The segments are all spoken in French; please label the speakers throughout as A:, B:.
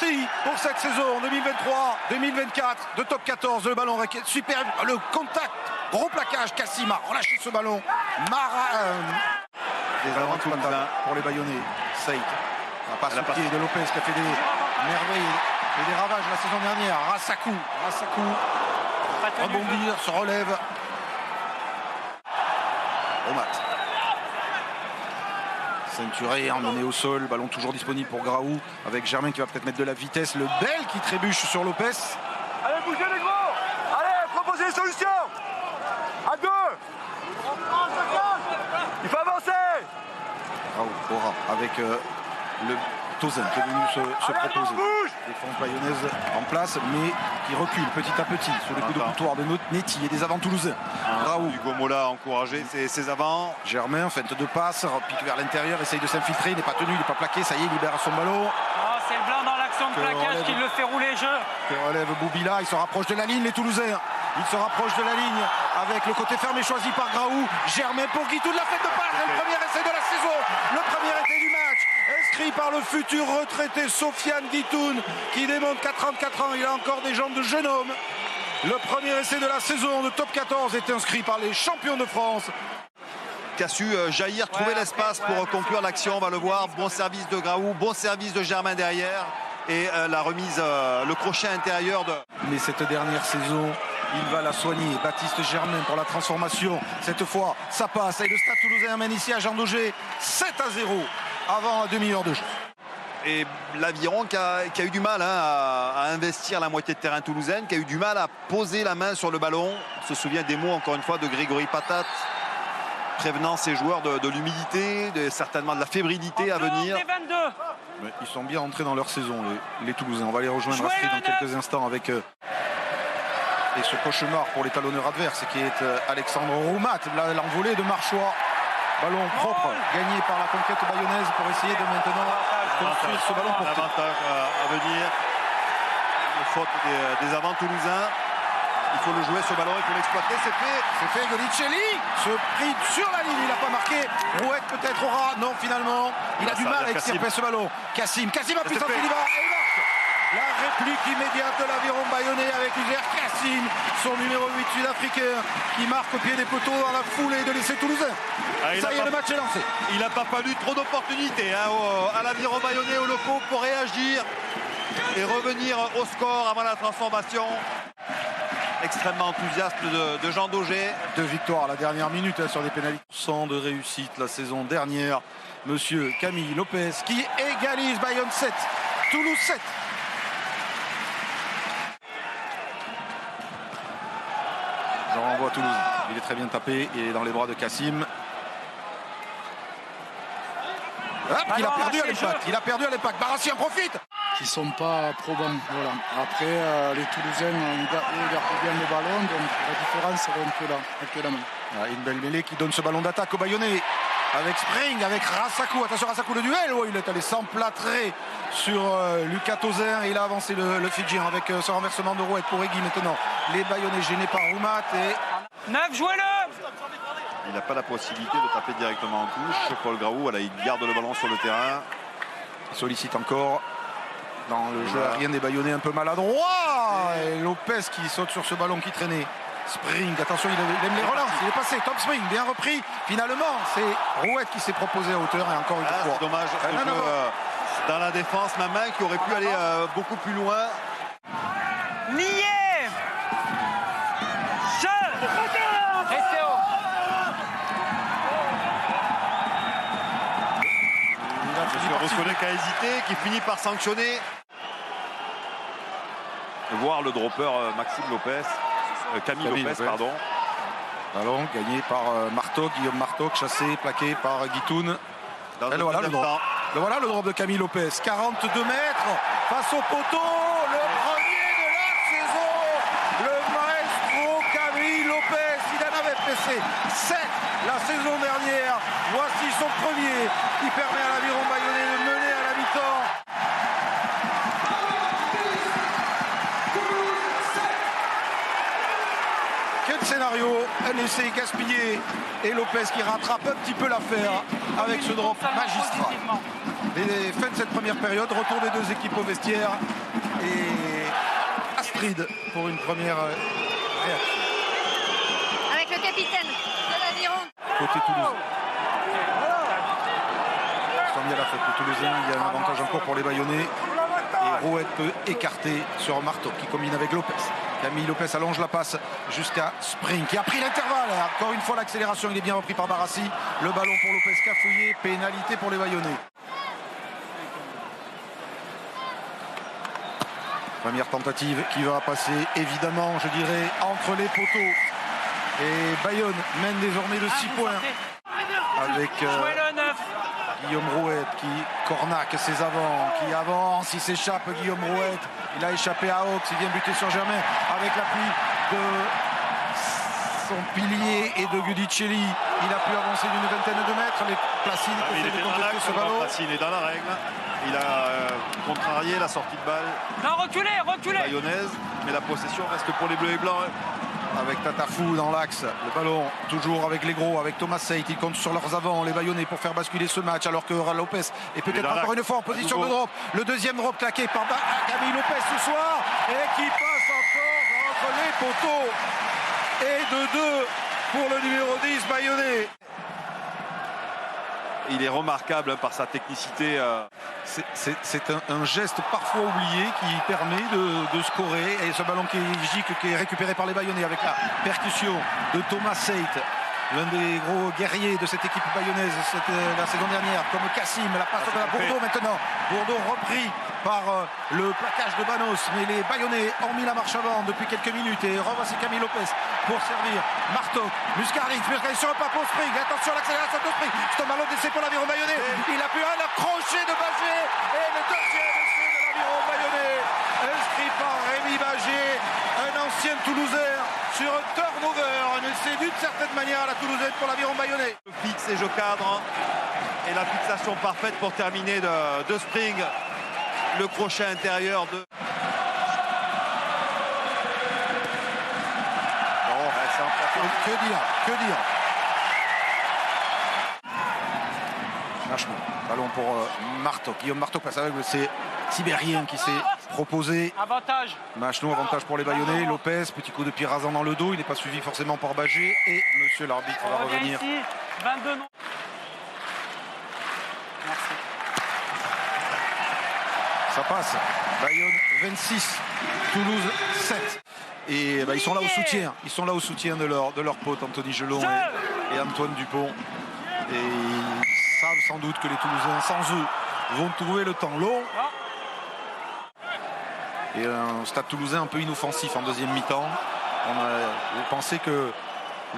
A: parti pour cette saison 2023-2024 de top 14. Le ballon super, le contact, gros plaquage. Kassim a relâché ce ballon. Des aventures pour les Bayonnais. Saïd, la passe au pied de Lopez qui a fait des merveilles et des ravages la saison dernière. Rassakou rebondir, se relève. Omat. Ceinturé, emmené au sol, ballon toujours disponible pour Graou, avec Germain qui va peut-être mettre de la vitesse. Le Bel qui trébuche sur Lopez.
B: Allez, bougez les gros! Allez, proposez des solutions! À deux! Il faut avancer!
A: Graou, Bora, avec le Tozen qui est venu se proposer. Défense bayonnaise en place, mais qui recule petit à petit sous le coup de coutoir de Netti et des avants toulousains.
C: Raoult. Hugo Mola a encouragé ses avants.
A: Germain, feinte de passe, pique vers l'intérieur, essaye de s'infiltrer, il n'est pas tenu, il n'est pas plaqué, ça y est, il libère son ballon.
D: Oh, c'est le blanc dans l'action de plaquage qui le fait rouler jeu.
A: Que relève Boubila, il se rapproche de la ligne, les Toulousains. Il se rapproche de la ligne avec le côté fermé choisi par Graou. Germain pour Guitoun, la fête de passe, le premier essai de la saison, le premier essai du match. Inscrit par le futur retraité Sofiane Guitoun qui démontre qu'à 34 ans, il a encore des jambes de jeune homme. Le premier essai de la saison de top 14 est inscrit par les champions de France.
C: Qui a su jaillir, trouver l'espace pour conclure l'action, on va le voir. Bon service de Graou, bon service de Germain derrière. Et la remise, le crochet intérieur de...
A: Mais cette dernière saison, il va la soigner. Baptiste Germain pour la transformation. Cette fois, ça passe. Et le Stade Toulousain amène ici à Jean Daugé 7-0 avant un demi-heure de jeu.
C: Et l'Aviron qui a eu du mal à investir la moitié de terrain toulousaine, qui a eu du mal à poser la main sur le ballon. On se souvient des mots, encore une fois, de Grégory Patate, prévenant ses joueurs de l'humidité, certainement de la fébrilité à venir.
A: Mais ils sont bien entrés dans leur saison, les Toulousains. On va les rejoindre Astrid dans quelques instants avec... et ce cauchemar pour les talonneurs adverses qui est Alexandre Roumat, l'envolée de Marchois. Ballon propre, gagné par la conquête bayonnaise pour essayer de maintenant construire ce ballon pour
C: avantage à venir. Une faute des avants toulousains. Il faut le jouer ce ballon, il faut l'exploiter.
A: C'est fait, Golicelli se prit sur la ligne, il n'a pas marqué. Rouette peut-être aura, non finalement. Il a du mal à extirper ce ballon. Kassim a pris son filibre et il marque. La réplique immédiate de l'Aviron bayonnais avec Uzer Kassim, son numéro 8 sud-africain, qui marque au pied des poteaux dans la foulée de l'essai toulousain. Ça y est, le match est lancé.
C: Il n'a pas fallu trop d'opportunités à l'Aviron bayonnais, aux locaux, pour réagir et revenir au score avant la transformation. Extrêmement enthousiaste de Jean Daugé.
A: 2 victoires à la dernière minute sur des pénalités. 100 de réussite la saison dernière. Monsieur Camille Lopez qui égalise Bayonne 7, Toulouse 7. Je renvoie Toulouse. Il est très bien tapé. Il est dans les bras de Kassim. Il a perdu à l'impact. Il a perdu à l'impact. Barassi en profite.
E: Qui ne sont pas probants. Voilà. Après, les Toulousains ont gardé bien le ballon. Donc la différence est un peu là, actuellement.
A: Une belle mêlée qui donne ce ballon d'attaque au Bayonnais. Avec Spring, avec Rassakou. Attention, Rassakou, le duel. Oh, il est allé s'emplâtrer sur Lucas Tozer. Il a avancé le Fidjien avec ce renversement de Rouette pour Egui maintenant. Les Bayonnais gênés par Roumat. Et...
D: 9, jouez-le!
C: Il n'a pas la possibilité de taper directement en touche. Paul Graou, voilà, il garde le ballon sur le terrain.
A: Il sollicite encore dans le jeu aérien des Bayonnais un peu maladroit. Et Lopez qui saute sur ce ballon qui traînait. Spring, attention, il aime les relances, il est passé, top Spring, bien repris. Finalement, c'est Rouette qui s'est proposé à hauteur et encore une fois.
C: C'est dommage, dans la défense, Mamin qui aurait pu aller beaucoup plus loin.
D: Nier! Restez haut!
C: Rosconet qui a hésité, qui finit par sanctionner. Voir le dropper Maxime Lopez. Camille Lopez, pardon.
A: Ballon gagné par Guillaume Martoc, chassé, plaqué par Guitoun. Le voilà le drop de Camille Lopez. 42 mètres face au poteau. Le premier de la saison. Le maestro Camille Lopez. Il en avait pressé 7 la saison dernière. Voici son premier qui permet à l'Aviron bayonnais de mener à la mi-temps. Quel scénario, un essai gaspillé et Lopez qui rattrape un petit peu l'affaire avec ce drop magistral. les fins de cette première période. Retour des deux équipes au vestiaire. Et Astrid pour une première réaction.
F: Avec le capitaine de l'Aviron.
A: Côté Toulouse. Sans bien la faute de Toulousain, il y a un avantage en cours pour les Bayonnais. Et Rouet peut écarter sur Marteau qui combine avec Lopez. Camille Lopez allonge la passe jusqu'à Spring qui a pris l'intervalle. Encore une fois l'accélération, il est bien repris par Barassi. Le ballon pour Lopez cafouillé, pénalité pour les Bayonnais. Première tentative qui va passer évidemment, je dirais, entre les poteaux. Et Bayonne mène désormais de 6 points. Avec Guillaume Rouet qui cornaque ses avants, qui avance, il s'échappe Guillaume Rouet. Il a échappé à Hawks, il vient buter sur Germain avec l'appui de son pilier et de Gudicelli. Il a pu avancer d'une vingtaine de mètres. Les Placine essaient de contester ce ballon.
C: Placine est dans la règle. Il a contrarié la sortie de balle.
D: Non, reculez.
C: Bayonnaise, mais la possession reste pour les Bleus et Blancs.
A: Avec Tatafou dans l'axe, le ballon toujours avec les gros, avec Thomas Seit, ils comptent sur leurs avants, les Bayonnais, pour faire basculer ce match, alors que Lopez est peut-être encore une fois en position de drop. Le deuxième drop claqué par Camille Lopez ce soir, et qui passe encore entre les poteaux. Et de 2 pour le numéro 10 Bayonnais.
C: Il est remarquable par sa technicité.
A: C'est un geste parfois oublié qui permet de scorer. Et ce ballon qui est récupéré par les Bayonnais avec la percussion de Thomas Seit, l'un des gros guerriers de cette équipe bayonnaise la saison dernière, comme Cassim. La passe de la Bourdeau maintenant. Bourdeau repris par le plaquage de Banos. Mais les Bayonnais ont mis la marche avant depuis quelques minutes. Et revoici Camille Lopez pour servir Marteau. Muscari sur un pas pour Spring. Attention à l'accélération de Spring. C'est un ballon d'essai pour l'Aviron Bayonnais. Il a pu un accroché de Bagé. Et le deuxième essai de l'Aviron Bayonnais. Inscrit par Rémi Bagé, un ancien Toulousain, sur un turnover. Un essai d'une certaine manière à la Toulousaine pour l'Aviron Bayonnais.
C: Je fixe et je cadre. Et la fixation parfaite pour terminer de Spring. Le crochet intérieur de...
A: Que dire Lâchement. Ballon pour Marteau. Guillaume Marteau passe avec c'est Sibérien qui s'est proposé.
D: Avantage.
A: Machnou, avantage pour les Bayonnais. Lopez, petit coup de pied rasant dans le dos. Il n'est pas suivi forcément par Bagé. Et monsieur l'arbitre va revenir.
D: Ici. 22 non. Merci.
A: Ça passe. Bayonne 26, Toulouse 7. Et ils sont là au soutien. Ils sont là au soutien de leur pote Anthony Gelon et Antoine Dupont. Et ils savent sans doute que les Toulousains, sans eux, vont trouver le temps long. Et un stade toulousain un peu inoffensif en deuxième mi-temps. Vous pensez que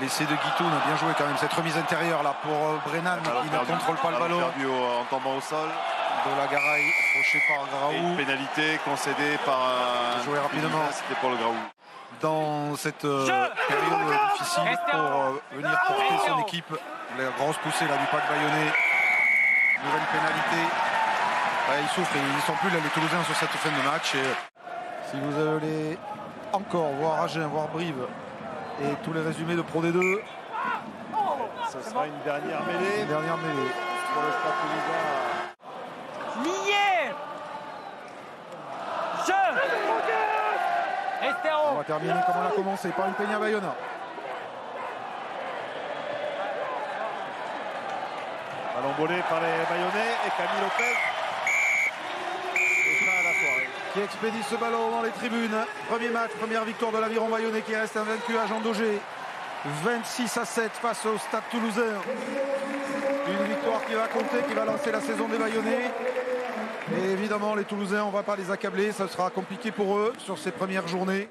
A: l'essai de Guitoun a bien joué quand même. Cette remise intérieure là pour Brennan qui ne contrôle pas le ballon.
C: Perdu en tombant au sol.
A: De la Garay, accroché par Graou.
C: Et une pénalité concédée par
A: joué rapidement.
C: C'était pour le Graou.
A: Dans cette période difficile pour venir porter son équipe. La grosse poussée là du pack bayonnais. Nouvelle pénalité. Ils souffrent et ils ne sont plus là les Toulousains sur cette fin de match. Et si vous allez encore voir Agen, voir Brive et tous les résumés de Pro D2,
C: ce sera une dernière mêlée.
A: Une dernière mêlée pour le Stade Toulousain.
D: Nier.
A: On va terminer comme on a commencé par une Peña Bayona.
C: Ballon volé par les Bayonnais et Camille Lopez. Et fin à la soirée.
A: Qui expédie ce ballon dans les tribunes. Premier match, première victoire de l'Aviron Bayonnais qui reste invaincu à Jean Daugé. 26-7 face au Stade Toulousain. Une victoire qui va compter, qui va lancer la saison des Bayonnais. Et évidemment, les Toulousains, on ne va pas les accabler. Ça sera compliqué pour eux sur ces premières journées.